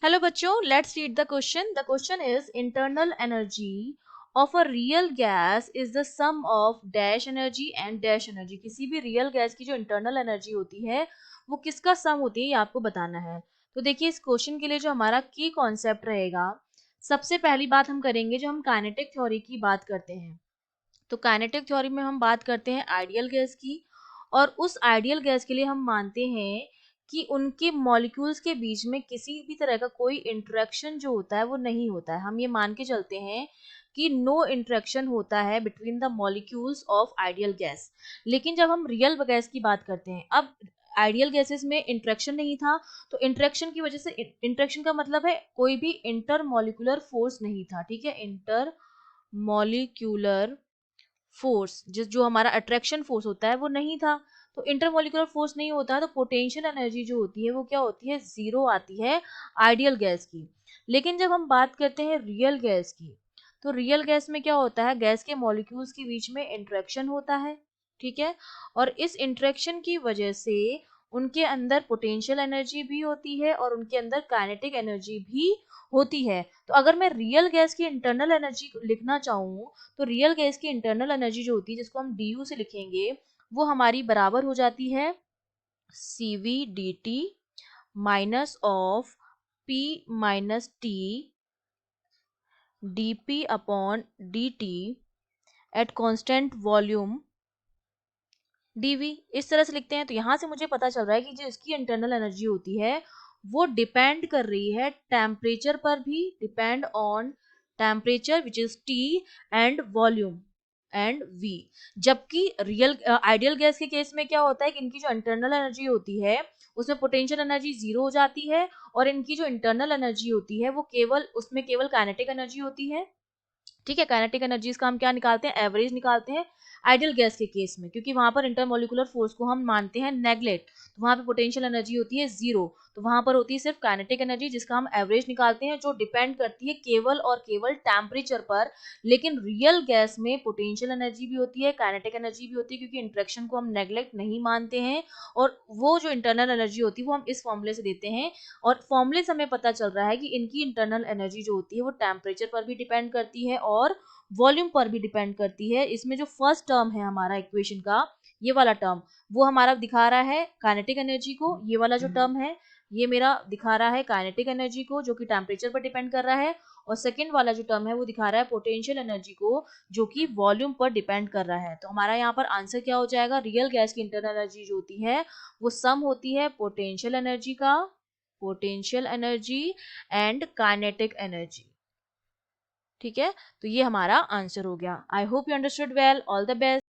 Hello बच्चों, let's read the question. The question is internal energy of a real gas is the sum of dash energy and dash energy. किसी भी real gas की जो internal energy होती है वो किसका सम होती है, ये आपको बताना है. तो देखिए, इस क्वेश्चन के लिए जो हमारा की कॉन्सेप्ट रहेगा, सबसे पहली बात हम करेंगे जो हम काइनेटिक थ्योरी की बात करते हैं. तो काइनेटिक थ्योरी में हम बात करते हैं आइडियल गैस की, और उस आइडियल गैस के लिए हम मानते हैं कि उनके मॉलिक्यूल्स के बीच में किसी भी तरह का कोई इंटरेक्शन जो होता है वो नहीं होता है. हम ये मान के चलते हैं कि नो इंटरेक्शन होता है between the molecules of ideal gas. लेकिन जब हम रियल गैस की बात करते हैं, अब आइडियल गैसेस में इंटरेक्शन नहीं था, तो इंटरेक्शन की वजह से, इंटरेक्शन का मतलब है कोई भी इंटर मॉलिक्यूलर फोर्स नहीं था. ठीक है, इंटर मॉलिक्यूलर फोर्स जो हमारा अट्रैक्शन फोर्स होता है वो नहीं था. तो इंटरमोलिकुलर फोर्स नहीं होता, तो पोटेंशियल एनर्जी जो होती है वो क्या होती है, जीरो आती है आइडियल गैस की. लेकिन जब हम बात करते हैं रियल गैस की, तो रियल गैस में क्या होता है, गैस के मॉलिक्यूल्स के बीच में इंटरेक्शन होता है. ठीक है, और इस इंटरेक्शन की वजह से उनके अंदर पोटेंशियल एनर्जी भी होती है और उनके अंदर काइनेटिक एनर्जी भी होती है. तो अगर मैं रियल गैस की इंटरनल एनर्जी लिखना चाहूँ, तो रियल गैस की इंटरनल एनर्जी जो होती है, जिसको हम डी यू से लिखेंगे, वो हमारी बराबर हो जाती है CV dt minus of P minus T dP upon dt at constant volume dV. इस तरह से लिखते हैं. तो यहाँ से मुझे पता चल रहा है कि जो इसकी इंटरनल एनर्जी होती है वो डिपेंड कर रही है टेम्परेचर पर भी, depend on temperature which is T and volume and V. जबकि रियल आइडियल गैस के केस में क्या होता है कि इनकी जो इंटरनल एनर्जी होती है उसमें पोटेंशियल एनर्जी जीरो हो जाती है, और इनकी जो इंटरनल एनर्जी होती है वो केवल, उसमें केवल काइनेटिक एनर्जी होती है. ठीक है, काइनेटिक एनर्जीज का हम क्या निकालते हैं, एवरेज निकालते हैं आइडियल गैस के केस में, क्योंकि वहां पर इंटरमोलिकुलर फोर्स को हम मानते हैं नेग्लेक्ट. तो वहां पे पोटेंशियल एनर्जी होती है जीरो, तो वहां पर होती है सिर्फ काइनेटिक एनर्जी, जिसका हम एवरेज निकालते हैं, जो डिपेंड करती है केवल और केवल टेम्परेचर पर. लेकिन रियल गैस में पोटेंशियल एनर्जी भी होती है, काइनेटिक एनर्जी भी होती है, क्योंकि इंटरेक्शन को हम नेग्लेक्ट नहीं मानते हैं. और वो जो इंटरनल एनर्जी होती है वो हम इस फॉर्मूले से देते हैं, और फॉर्मूले से हमें पता चल रहा है कि इनकी इंटरनल एनर्जी जो होती है वो टेम्परेचर पर भी डिपेंड करती है और वॉल्यूम पर भी डिपेंड करती है. इसमें जो फर्स्ट टर्म है हमारा इक्वेशन का, ये वाला टर्म, वो हमारा दिखा रहा है काइनेटिक एनर्जी को. ये वाला जो टर्म है ये मेरा दिखा रहा है काइनेटिक एनर्जी को, जो कि टेम्परेचर पर डिपेंड कर रहा है. और सेकंड वाला जो टर्म है वो दिखा रहा है पोटेंशियल एनर्जी को, जो कि वॉल्यूम पर डिपेंड कर रहा है. तो हमारा यहाँ पर आंसर क्या हो जाएगा, रियल गैस की इंटरनल एनर्जी जो होती है वो सम होती है पोटेंशियल एनर्जी का, potential energy and kinetic energy. ठीक है, तो ये हमारा आंसर हो गया. I hope you understood well. All the best.